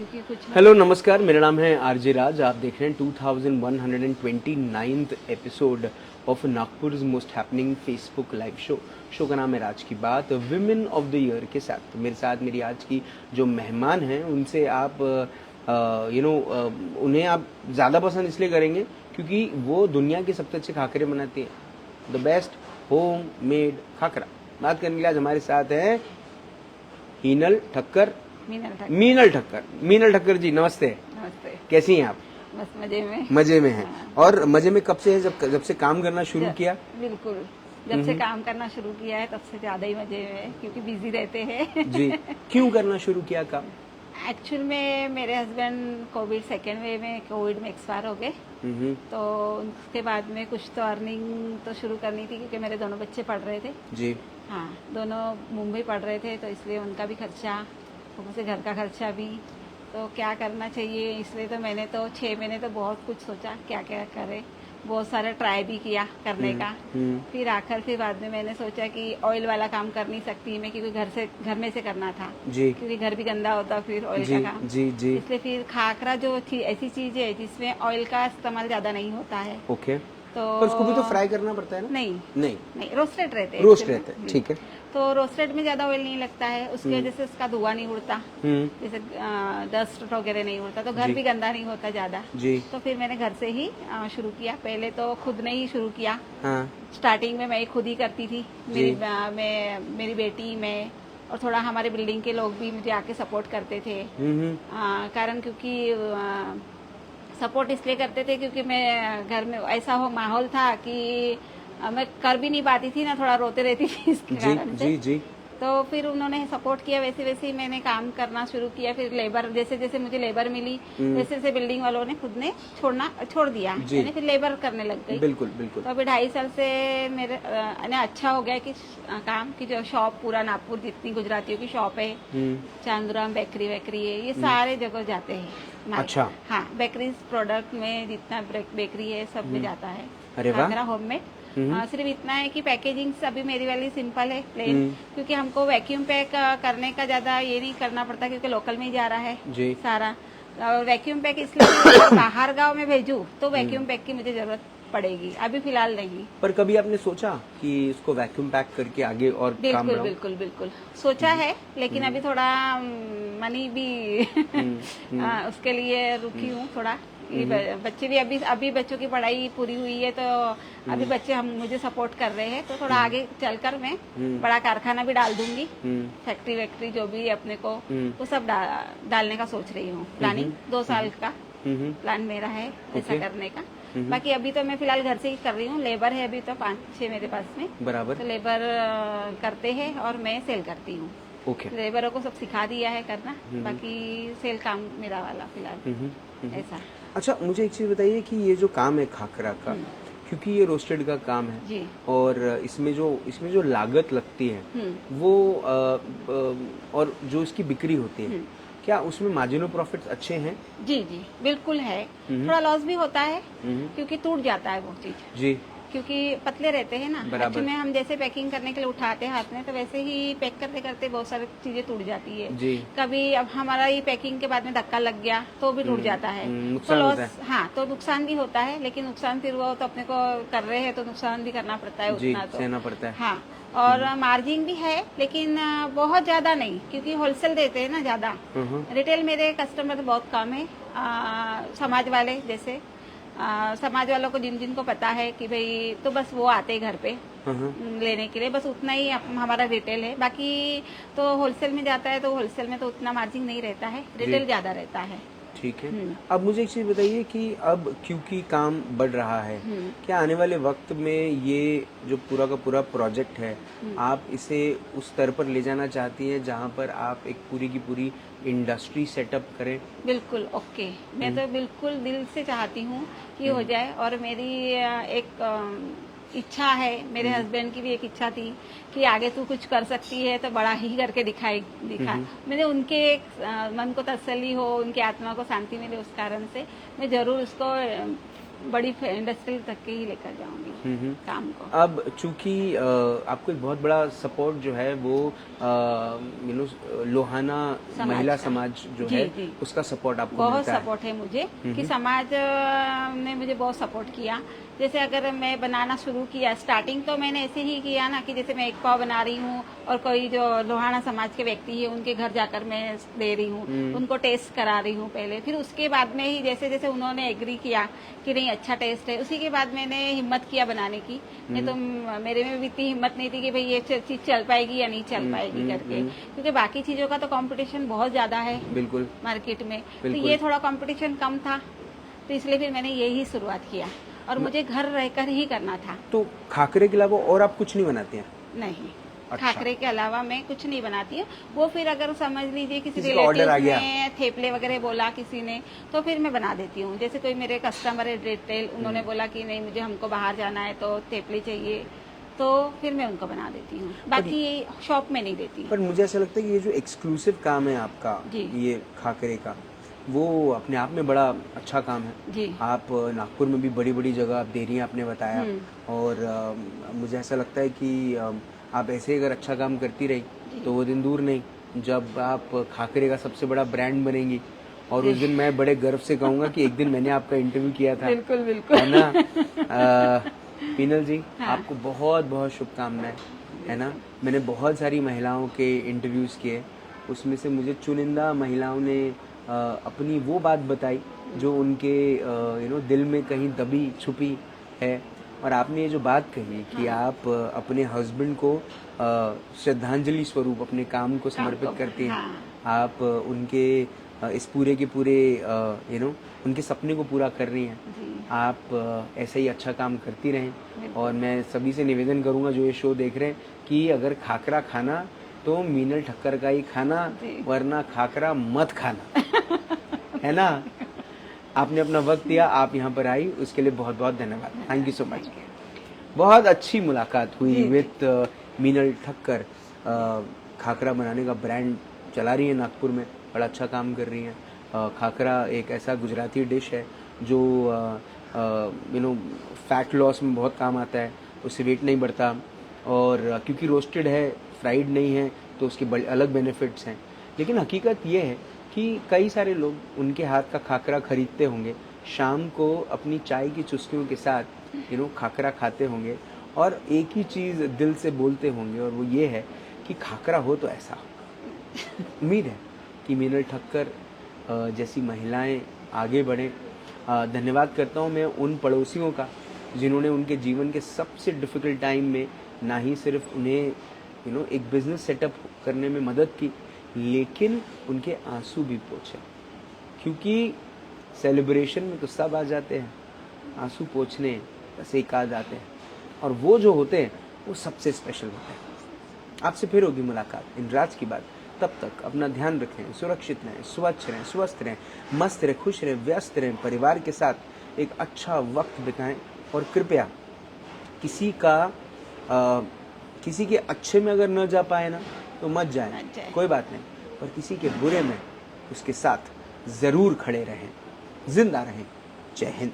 क्योंकि कुछ हेलो नमस्कार, मेरा नाम है आरजे राज। आप देख रहे हैं 2129th episode of Nagpur most happening Facebook live show का नाम है राज की बात, विमेन ऑफ द ईयर के साथ। मेरे साथ मेरी आज की जो मेहमान हैं उनसे आप उन्हें आप ज़्यादा पसंद इसलिए करेंगे क्योंकि वो दुनिया के सबसे अच्छे खाकरे बनाती हैं, the best home made khakhra. बात करने के लिए आज हमारे साथ हैं मीनल ठक्कर। मीनल ठक्कर जी, नमस्ते। नमस्ते। कैसी हैं आप? बस मजे में। मजे में हैं। हाँ। और मजे में कब से है? जब से काम करना शुरू किया? बिल्कुल, जब से काम करना शुरू किया है तब से ज्यादा ही मजे में है, क्योंकि बिजी रहते हैं। जी। क्यों करना शुरू किया काम? एक्चुअल में मेरे हस्बैंड कोविड सेकेंड वेव में एक्सपायर हो गए, तो उसके बाद में कुछ तो अर्निंग तो शुरू करनी थी, क्योंकि मेरे दोनों बच्चे पढ़ रहे थे। जी। हाँ, दोनों मुंबई पढ़ रहे थे, तो इसलिए उनका भी खर्चा, ऊपर से घर का खर्चा भी, तो क्या करना चाहिए। इसलिए तो मैंने तो 6 महीने तो बहुत कुछ सोचा क्या क्या करे, बहुत सारा ट्राई भी किया करने का। फिर बाद में मैंने सोचा कि ऑयल वाला काम कर नहीं सकती मैं, क्योंकि घर में से करना था जी। क्योंकि घर भी गंदा होता फिर ऑयल जी, का काम। जी जी। इसलिए फिर खाकरा जो ऐसी चीज है जिसमें ऑयल का इस्तेमाल ज्यादा नहीं होता है। ओके। तो पर उसको भी तो फ्राई करना पड़ता है ना? नहीं, रोस्टेड रहते हैं। रोस्ट रहते हैं, ठीक है। तो रोस्टेड में ज्यादा ऑयल नहीं लगता है, उसकी वजह से उसका धुआं नहीं उड़ता, जैसे डस्ट वगैरह नहीं उड़ता, तो घर भी गंदा नहीं होता ज्यादा जी। तो फिर मैंने घर से ही शुरू किया। पहले तो खुद ने ही शुरू किया। हाँ। स्टार्टिंग में मैं खुद ही करती थी, मेरी बेटी, मैं, और थोड़ा हमारे बिल्डिंग के लोग भी मुझे आके सपोर्ट करते थे। कारण क्योंकि सपोर्ट इसलिए करते थे क्योंकि मैं घर में ऐसा माहौल था कि मैं कर भी नहीं पाती थी ना, थोड़ा रोते रहती थी इसके कारण से। जी। तो फिर उन्होंने सपोर्ट किया, वैसे वैसे ही मैंने काम करना शुरू किया। फिर लेबर, जैसे जैसे मुझे लेबर मिली वैसे वैसे बिल्डिंग वालों ने खुद ने छोड़ दिया, मैंने फिर लेबर करने लग गई। बिल्कुल बिल्कुल। तो अभी 2.5 साल से मेरे अच्छा हो गया कि काम की जो शॉप पूरा नागपुर जितनी गुजरातियों की शॉप है, चांदुराम बेकरी है, ये सारे जगह जाते हैं। अच्छा। हाँ, बेकरी प्रोडक्ट में जितना बेकरी है सब में जाता है। अरे वाह। Home made. सिर्फ इतना है कि पैकेजिंग अभी मेरी वाली सिंपल है, प्लेन, क्योंकि हमको वैक्यूम पैक करने का ज्यादा ये नहीं करना पड़ता, क्योंकि लोकल में ही जा रहा है जी। सारा। वैक्यूम पैक इसलिए बाहर गांव में भेजूं तो वैक्यूम पैक की मुझे जरूरत पड़ेगी, अभी फिलहाल नहीं। पर कभी आपने सोचा कि इसको वैक्यूम पैक करके आगे और काम बढ़ाऊं? बिल्कुल सोचा है, लेकिन अभी थोड़ा मनी भी उसके लिए रुकी हूँ थोड़ा। बच्चे भी अभी बच्चों की पढ़ाई पूरी हुई है, तो अभी बच्चे हम मुझे सपोर्ट कर रहे हैं, तो थोड़ा आगे चलकर मैं बड़ा कारखाना भी डाल दूंगी, फैक्ट्री वैक्ट्री जो भी अपने को वो सब डालने का सोच रही हूँ। प्लानिंग 2 साल का प्लान मेरा है ऐसा करने का। बाकी अभी तो मैं फिलहाल घर से ही कर रही हूँ। लेबर है अभी तो 5-6 मेरे पास में, बराबर, तो लेबर करते हैं और मैं सेल करती हूँ। ओके। लेबरों को सब सिखा दिया है करना, बाकी सेल काम मेरा वाला फिलहाल ऐसा। अच्छा, मुझे एक चीज बताइए कि ये जो काम है खाकरा का, क्योंकि ये रोस्टेड का काम है जी। और इसमें जो लागत लगती है वो और जो इसकी बिक्री होती है, क्या उसमें मार्जिन ऑफ प्रॉफिट्स अच्छे हैं? जी बिल्कुल है। थोड़ा लॉस भी होता है क्योंकि टूट जाता है वो चीज जी, क्योंकि पतले रहते हैं ना। एक्चुअली में हम जैसे पैकिंग करने के लिए उठाते हैं हाथ में, तो वैसे ही पैक करते करते बहुत सारी चीजें टूट जाती है जी। कभी अब हमारा ये पैकिंग के बाद में धक्का लग गया तो भी टूट जाता है, तो लॉस, हाँ, तो नुकसान भी होता है। लेकिन नुकसान फिर वो तो अपने को कर रहे हैं तो नुकसान भी करना पड़ता है, उतना तो सहना पड़ता है। हाँ, और मार्जिन भी है, लेकिन बहुत ज्यादा नहीं, क्योंकि होलसेल देते हैं ना ज्यादा। रिटेल मेरे कस्टमर तो बहुत कम है। समाज वाले जैसे समाज वालों को जिनको पता है कि भाई, तो बस वो आते हैं घर पे लेने के लिए, बस उतना ही हमारा रिटेल है। बाकी तो होलसेल में जाता है, तो होलसेल में तो उतना मार्जिन नहीं रहता है, रिटेल ज्यादा रहता है। ठीक है। अब मुझे एक चीज बताइए कि अब क्योंकि काम बढ़ रहा है, क्या आने वाले वक्त में ये जो पूरा का पूरा प्रोजेक्ट है, आप इसे उस स्तर पर ले जाना चाहती हैं जहां पर आप एक पूरी की पूरी इंडस्ट्री सेटअप करें? बिल्कुल, ओके। मैं तो बिल्कुल दिल से चाहती हूँ कि हो जाए, और मेरी एक इच्छा है, मेरे हस्बैंड की भी एक इच्छा थी कि आगे तू कुछ कर सकती है तो बड़ा ही करके दिखा। मैंने उनके मन को तसल्ली हो, उनकी आत्मा को शांति मिले, उस कारण से मैं जरूर उसको बड़ी इंडस्ट्री तक के ही लेकर जाऊंगी काम को। अब चूंकि आपको एक बहुत बड़ा सपोर्ट जो है वो लोहाना महिला समाज जो जी, है जी। उसका सपोर्ट आपको बहुत मिलता है। सपोर्ट है मुझे कि समाज ने मुझे बहुत सपोर्ट किया। जैसे अगर मैं बनाना शुरू किया, स्टार्टिंग तो मैंने ऐसे ही किया ना कि जैसे मैं एक पाव बना रही हूँ और कोई जो लोहाना समाज के व्यक्ति है उनके घर जाकर मैं दे रही हूँ, उनको टेस्ट करा रही हूँ पहले, फिर उसके बाद में ही जैसे जैसे उन्होंने एग्री किया कि नहीं अच्छा टेस्ट है, उसी के बाद मैंने हिम्मत किया बनाने की। नहीं तो मेरे में भी इतनी हिम्मत नहीं थी कि भाई ये चीज चल पाएगी या नहीं चल पाएगी करके, क्योंकि बाकी चीजों का तो कंपटीशन बहुत ज्यादा है बिल्कुल मार्केट में, तो ये थोड़ा कंपटीशन कम था, तो इसलिए फिर मैंने यही शुरुआत किया और मुझे घर रहकर ही करना था। तो खाकरे के अलावा और आप कुछ नहीं बनाते हैं? नहीं, अच्छा। खाकरे के अलावा मैं कुछ नहीं बनाती हूँ। वो फिर अगर समझ लीजिए किसी किसी का ऑर्डर आ रिलेटिव गया। ने थेपले वगैरह बोला किसी ने, तो फिर मैं बना देती हूँ। जैसे कोई मेरे कस्टमर है रिटेल, उन्होंने बोला कि नहीं मुझे हमको बाहर जाना है तो थेपले चाहिए, तो फिर मैं उनको बना देती हूँ, बाकी ये शॉप में नहीं देती। पर मुझे ऐसा लगता है कि ये जो एक्सक्लूसिव काम है आपका, जी। ये खाकरे का, वो अपने आप में बड़ा अच्छा काम है। जी। आप नागपुर में भी बड़ी बड़ी जगह आप दे रही हैं, आपने बताया, और मुझे ऐसा लगता है कि आप ऐसे अगर अच्छा काम करती रही तो वो दिन दूर नहीं जब आप खाकरे का सबसे बड़ा ब्रांड बनेंगी, और उस दिन मैं बड़े गर्व से कहूँगा कि एक दिन मैंने आपका इंटरव्यू किया था। बिल्कुल बिल्कुल, है ना? पीनल जी, हाँ। आपको बहुत बहुत शुभकामनाएं, है ना? मैंने बहुत सारी महिलाओं के इंटरव्यूज़ किए, उसमें से मुझे चुनिंदा महिलाओं ने अपनी वो बात बताई जो उनके दिल में कहीं दबी छुपी है, और आपने ये जो बात कही कि आप अपने हस्बैंड को श्रद्धांजलि स्वरूप अपने काम को समर्पित करती हैं, आप उनके इस पूरे के पूरे उनके सपने को पूरा कर रही हैं। आप ऐसे ही अच्छा काम करती रहें, और मैं सभी से निवेदन करूंगा जो ये शो देख रहे हैं कि अगर खाकरा खाना तो मीनल ठक्कर का ही खाना, वरना खाकरा मत खाना। है ना? आपने अपना वक्त दिया, आप यहाँ पर आई, उसके लिए बहुत बहुत धन्यवाद। Thank you so much. बहुत अच्छी मुलाकात हुई विद मीनल ठक्कर। खाकरा बनाने का ब्रांड चला रही है नागपुर में, बड़ा अच्छा काम कर रही हैं। खाकरा एक ऐसा गुजराती डिश है जो फैट लॉस में बहुत काम आता है, उससे वेट नहीं बढ़ता, और क्योंकि रोस्टेड है, फ्राइड नहीं है, तो उसके बड़े अलग बेनिफिट्स हैं। लेकिन हकीकत ये है कि कई सारे लोग उनके हाथ का खाकरा खरीदते होंगे, शाम को अपनी चाय की चुस्कियों के साथ खाकरा खाते होंगे, और एक ही चीज़ दिल से बोलते होंगे, और वो ये है कि खाकरा हो तो ऐसा। उम्मीद है कि मीनल ठक्कर जैसी महिलाएं आगे बढ़ें। धन्यवाद करता हूँ मैं उन पड़ोसियों का जिन्होंने उनके जीवन के सबसे डिफ़िकल्ट टाइम में ना ही सिर्फ उन्हें एक बिज़नेस सेटअप करने में मदद की, लेकिन उनके आंसू भी पोंछे, क्योंकि सेलिब्रेशन में तो सब आ जाते हैं, आंसू पोंछने बस एक आ जाते हैं, और वो जो होते हैं वो सबसे स्पेशल होते हैं। आपसे फिर होगी मुलाकात इन राज की बात। तब तक अपना ध्यान रखें, सुरक्षित रहें, स्वच्छ रहें, स्वस्थ रहें, मस्त रहें, खुश रहें, व्यस्त रहें, परिवार के साथ एक अच्छा वक्त बिताएं, और कृपया किसी के अच्छे में अगर न जा पाए ना तो मत जाए, कोई बात नहीं, पर किसी के बुरे में उसके साथ ज़रूर खड़े रहें। जिंदा रहें। जय हिंद।